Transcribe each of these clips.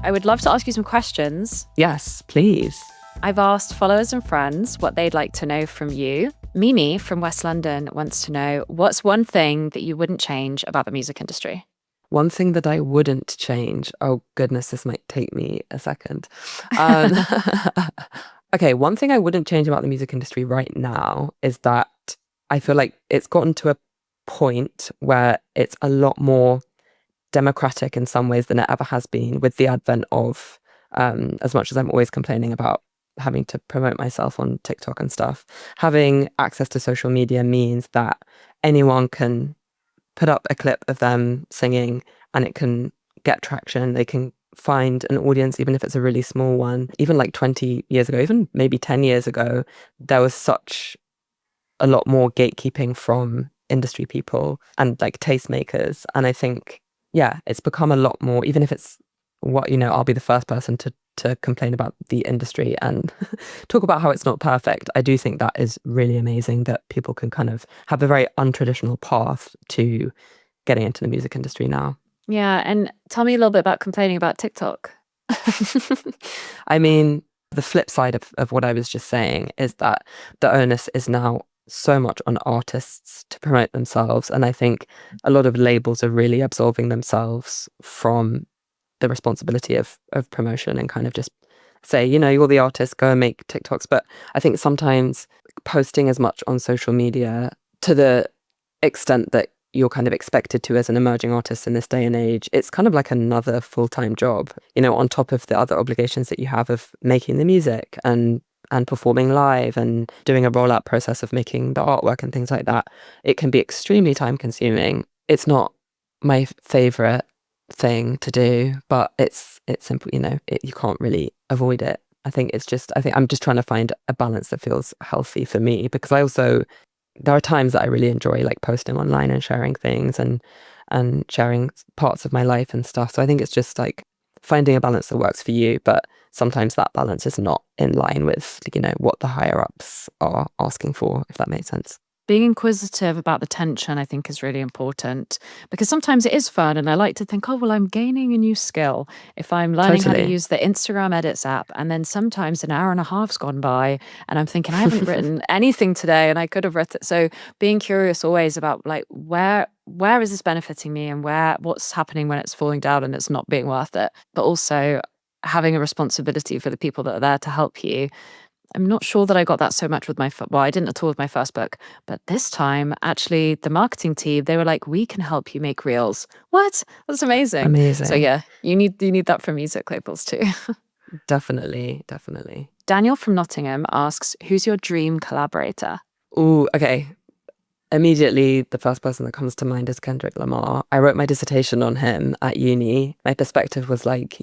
I would love to ask you some questions. Yes, please. I've asked followers and friends what they'd like to know from you. Mimi from West London wants to know, what's one thing that you wouldn't change about the music industry? One thing that I wouldn't change. Oh, goodness, this might take me a second. Okay, one thing I wouldn't change about the music industry right now is that I feel like it's gotten to a point where it's a lot more democratic in some ways than it ever has been, with the advent of, as much as I'm always complaining about having to promote myself on TikTok and stuff, having access to social media means that anyone can put up a clip of them singing and it can get traction. They can find an audience, even if it's a really small one. Even like 20 years ago, even maybe 10 years ago, there was such a lot more gatekeeping from industry people and like tastemakers. And I think, yeah, it's become a lot more, even if it's what, I'll be the first person to complain about the industry and talk about how it's not perfect. I do think that is really amazing that people can kind of have a very untraditional path to getting into the music industry now. Yeah, and tell me a little bit about complaining about TikTok. I mean, the flip side of what I was just saying is that the onus is now so much on artists to promote themselves. And I think a lot of labels are really absolving themselves from the responsibility of promotion and kind of just say, you're the artist, go and make TikToks. But I think sometimes posting as much on social media to the extent that you're kind of expected to as an emerging artist in this day and age, it's kind of like another full-time job, on top of the other obligations that you have of making the music and performing live and doing a rollout process of making the artwork and things like that. It can be extremely time consuming. It's not my favorite thing to do, but it's simple, you can't really avoid it. I think I'm just trying to find a balance that feels healthy for me, because there are times that I really enjoy like posting online and sharing things and sharing parts of my life and stuff. So I think it's just like finding a balance that works for you, but sometimes that balance is not in line with, what the higher ups are asking for, if that makes sense. Being inquisitive about the tension, I think, is really important, because sometimes it is fun and I like to think, oh, well, I'm gaining a new skill if I'm learning how to use the Instagram edits app. And then sometimes an hour and a half's gone by and I'm thinking I haven't written anything today and I could have written. So being curious always about like, where is this benefiting me and what's happening when it's falling down and it's not being worth it, but also having a responsibility for the people that are there to help you. I'm not sure that I got that so much with I didn't at all with my first book, but this time, actually, the marketing team, they were like, we can help you make reels. What? That's amazing. Amazing. So yeah, you need that for music labels too. Definitely. Daniel from Nottingham asks, who's your dream collaborator? Ooh, okay. Immediately, the first person that comes to mind is Kendrick Lamar. I wrote my dissertation on him at uni. My perspective was like,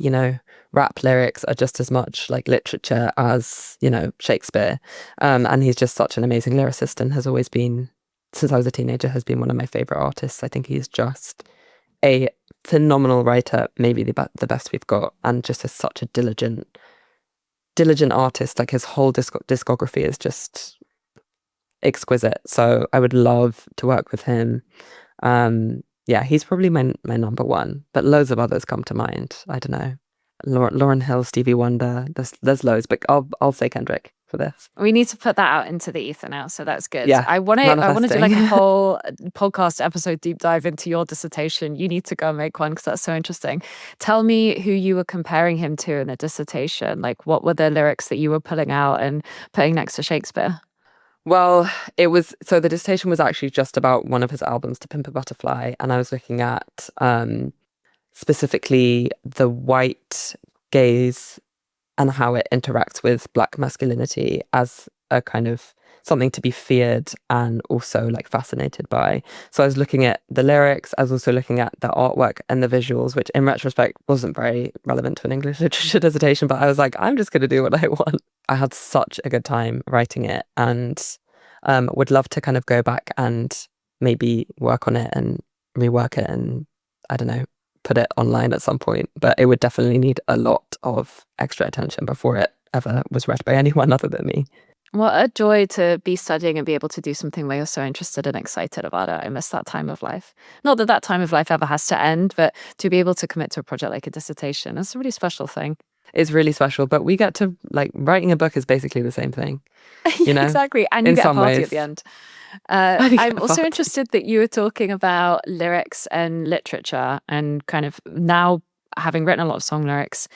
rap lyrics are just as much like literature as, Shakespeare. And he's just such an amazing lyricist and has always been, since I was a teenager, has been one of my favorite artists. I think he's just a phenomenal writer, maybe the best we've got, and just is such a diligent artist. Like his whole discography is just exquisite. So I would love to work with him. Yeah, he's probably my number one, but loads of others come to mind. I don't know, Lauryn Hill, Stevie Wonder. There's loads, but I'll say Kendrick for this. We need to put that out into the ether now, so that's good. Yeah, I want to do like a whole podcast episode deep dive into your dissertation. You need to go and make one because that's so interesting. Tell me who you were comparing him to in the dissertation. Like, what were the lyrics that you were pulling out and putting next to Shakespeare? Well, the dissertation was actually just about one of his albums, To Pimp a Butterfly, and I was looking at specifically the white gaze and how it interacts with Black masculinity as a kind of something to be feared and also like fascinated by. So I was looking at the lyrics, I was also looking at the artwork and the visuals, which in retrospect wasn't very relevant to an English literature dissertation, but I was like, I'm just going to do what I want. I had such a good time writing it and would love to kind of go back and maybe work on it and rework it and, I don't know, put it online at some point. But it would definitely need a lot of extra attention before it ever was read by anyone other than me. What a joy to be studying and be able to do something where you're so interested and excited about it. I miss that time of life. Not that that time of life ever has to end, but to be able to commit to a project like a dissertation, it's a really special thing. It's really special, but we get to, like, writing a book is basically the same thing, you know? Exactly. And you In get a some party ways. at the end. I think I'm a also party. interested that you were talking about lyrics and literature and kind of now having written a lot of song lyrics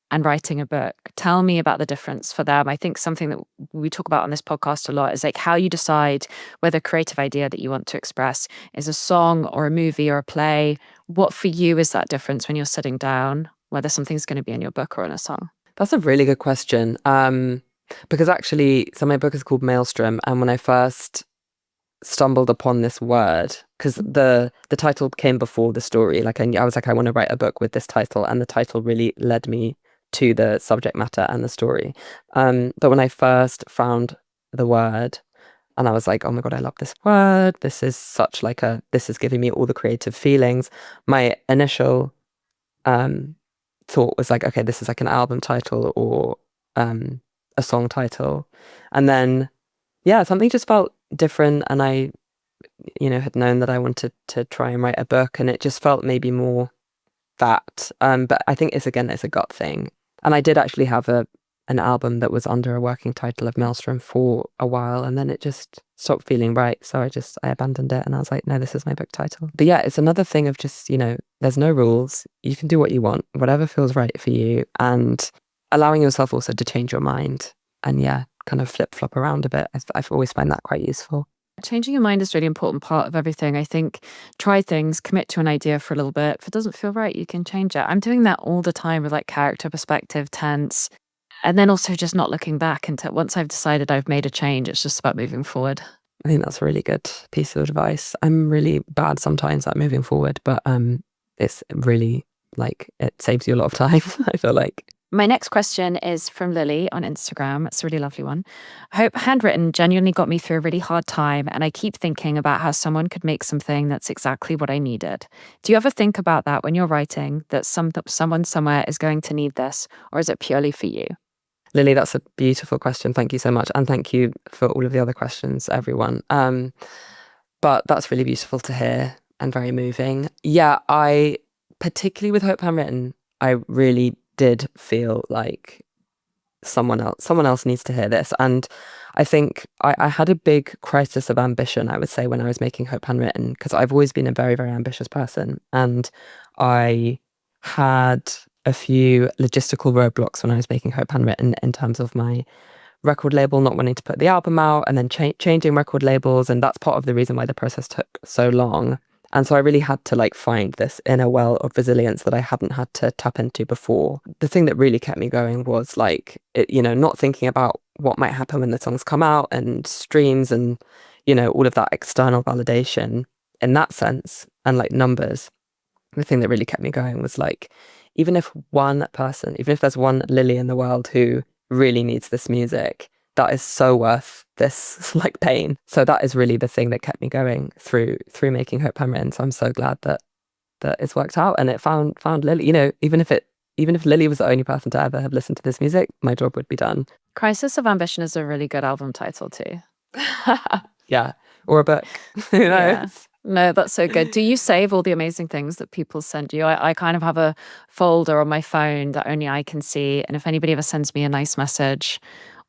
and writing a book. Tell me about the difference for them. I think something that we talk about on this podcast a lot is like how you decide whether a creative idea that you want to express is a song or a movie or a play. What for you is that difference when you're sitting down, whether something's going to be in your book or in a song? That's a really good question. Because actually, so my book is called Maelstrom, and when I first stumbled upon this word, because the title came before the story, like I was like, I want to write a book with this title, and the title really led me to the subject matter and the story. But when I first found the word, and I was like, oh my God, I love this word. This is such like this is giving me all the creative feelings. My initial thought was like, okay, this is like an album title or a song title. And then, yeah, something just felt different. And I, had known that I wanted to try and write a book, and it just felt maybe more that. But I think it's a gut thing. And I did actually have an album that was under a working title of Maelstrom for a while, and then it just stopped feeling right. So I abandoned it, and I was like, no, this is my book title. But yeah, it's another thing of just, there's no rules. You can do what you want, whatever feels right for you, and allowing yourself also to change your mind and kind of flip-flop around a bit. I've always find that quite useful. Changing your mind is a really important part of everything. I think try things, commit to an idea for a little bit. If it doesn't feel right, you can change it. I'm doing that all the time with like character, perspective, tense, and then also just not looking back until once I've decided I've made a change, it's just about moving forward. I think that's a really good piece of advice. I'm really bad sometimes at moving forward, but it's really like it saves you a lot of time, I feel like. My next question is from Lily on Instagram. It's a really lovely one. Hope Handwritten genuinely got me through a really hard time, and I keep thinking about how someone could make something that's exactly what I needed. Do you ever think about that when you're writing, that someone somewhere is going to need this, or is it purely for you? Lily, that's a beautiful question. Thank you so much. And thank you for all of the other questions, everyone. But that's really beautiful to hear and very moving. Yeah, particularly with Hope Handwritten, I really did feel like someone else needs to hear this. And I think I had a big crisis of ambition, I would say, when I was making Hope Handwritten, because I've always been a very, very ambitious person. And I had a few logistical roadblocks when I was making Hope Handwritten in terms of my record label not wanting to put the album out, and then changing record labels. And that's part of the reason why the process took so long. And so I really had to find this inner well of resilience that I hadn't had to tap into before. The thing that really kept me going was not thinking about what might happen when the songs come out and streams and, all of that external validation in that sense and numbers. The thing that really kept me going was even if there's one Lily in the world who really needs this music, that is so worth this pain. So that is really the thing that kept me going through making Hope Handwritten. So I'm so glad that it's worked out and it found Lily. Even if Lily was the only person to ever have listened to this music, my job would be done. Crisis of Ambition is a really good album title too. Yeah, or a book. Who knows? Yeah. No, that's so good. Do you save all the amazing things that people send you? I kind of have a folder on my phone that only I can see. And if anybody ever sends me a nice message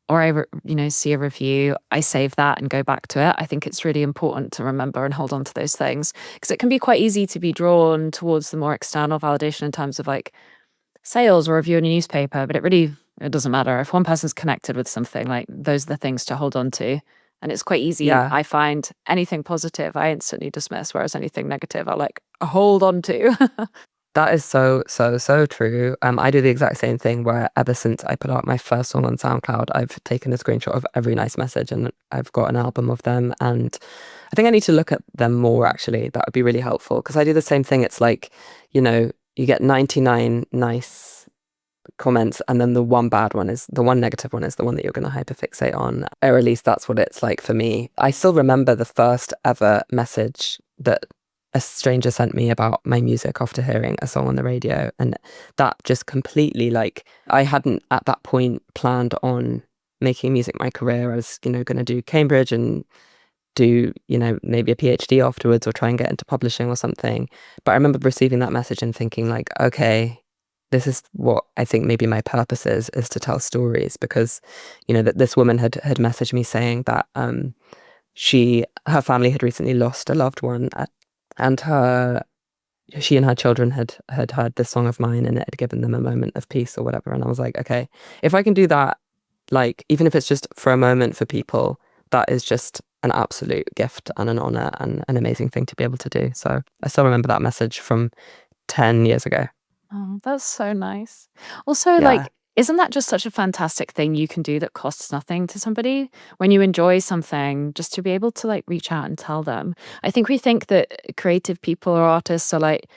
or I see a review, I save that and go back to it. I think it's really important to remember and hold on to those things because it can be quite easy to be drawn towards the more external validation in terms of sales or review in a newspaper. But it doesn't matter. If one person's connected with something, those are the things to hold on to. And it's quite easy. Yeah. I find anything positive, I instantly dismiss, whereas anything negative, I hold on to. That is so, so, so true. I do the exact same thing where ever since I put out my first song on SoundCloud, I've taken a screenshot of every nice message and I've got an album of them. And I think I need to look at them more, actually. That would be really helpful because I do the same thing. It's you get 99 nice comments and then the one negative one is the one that you're going to hyperfixate on, or at least that's what it's like for me. I still remember the first ever message that a stranger sent me about my music after hearing a song on the radio, and that just completely I hadn't at that point planned on making music my career. I was, going to do Cambridge and do, maybe a PhD afterwards or try and get into publishing or something. But I remember receiving that message and thinking like, okay, this is what I think maybe my purpose is to tell stories, because, that this woman had messaged me saying that her family had recently lost a loved one, and she and her children had heard this song of mine, and it had given them a moment of peace or whatever. And I was like, okay, if I can do that, like, even if it's just for a moment for people, that is just an absolute gift and an honor and an amazing thing to be able to do. So I still remember that message from 10 years ago. Oh, that's so nice. Also, like, isn't that just such a fantastic thing you can do that costs nothing to somebody? When you enjoy something, just to be able to like reach out and tell them. I think we think that creative people or artists are like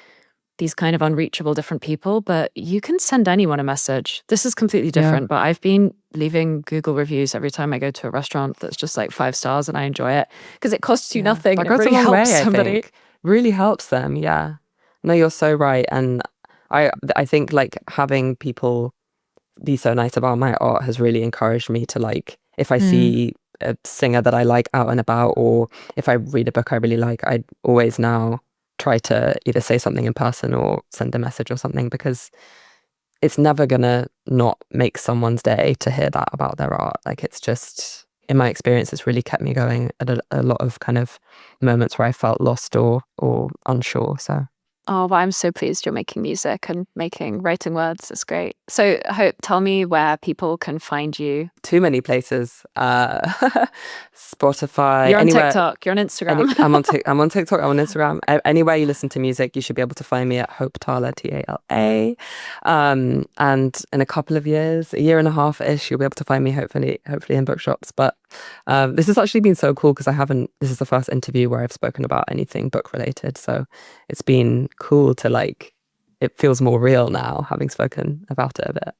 these kind of unreachable different people, but you can send anyone a message. This is completely different, but I've been leaving Google reviews every time I go to a restaurant that's just like 5 stars and I enjoy it because it costs you nothing. That It goes really a long helps way, somebody. I think. Really helps them, yeah. No, you're so right. And I think like having people be so nice about my art has really encouraged me to, like, if I see a singer that I like out and about, or if I read a book I really like, I always now try to either say something in person or send a message or something, because it's never gonna not make someone's day to hear that about their art. Like, it's just, in my experience, it's really kept me going at a lot of kind of moments where I felt lost or unsure. So Oh, well, I'm so pleased you're making music and writing words. It's great. So, Hope, tell me where people can find you. too many places. Spotify. You're on anywhere, TikTok. You're on Instagram. I'm on TikTok. I'm on Instagram. Anywhere you listen to music, you should be able to find me at Hope Tala, Tala. And in a couple of years, a year and a half-ish, you'll be able to find me hopefully in bookshops. But this has actually been so cool because this is the first interview where I've spoken about anything book related. So it's been cool to, like, it feels more real now having spoken about it a bit.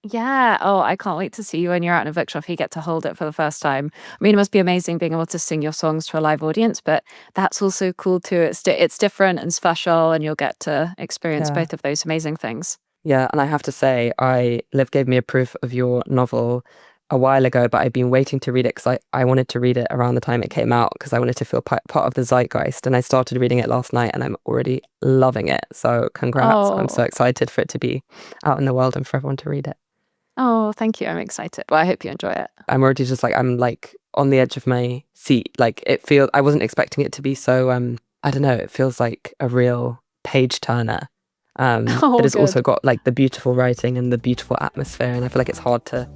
Yeah. Oh, I can't wait to see you when you're out in a bookshop. You get to hold it for the first time. I mean, it must be amazing being able to sing your songs to a live audience, but that's also cool too. It's different and special, and you'll get to experience both of those amazing things. Yeah, and I have to say, Liv gave me a proof of your novel a while ago, but I've been waiting to read it because I wanted to read it around the time it came out because I wanted to feel part of the zeitgeist. And I started reading it last night and I'm already loving it. So congrats. I'm so excited for it to be out in the world and for everyone to read it. Oh, thank you. I'm excited. Well, I hope you enjoy it. I'm already just like, I'm like on the edge of my seat. Like, I wasn't expecting it to be so, I don't know, it feels like a real page turner. It has also got like the beautiful writing and the beautiful atmosphere. And I feel like it's hard to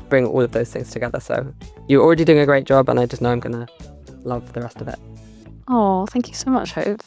bring all of those things together. So you're already doing a great job, and I just know I'm going to love the rest of it. Oh, thank you so much, Hope.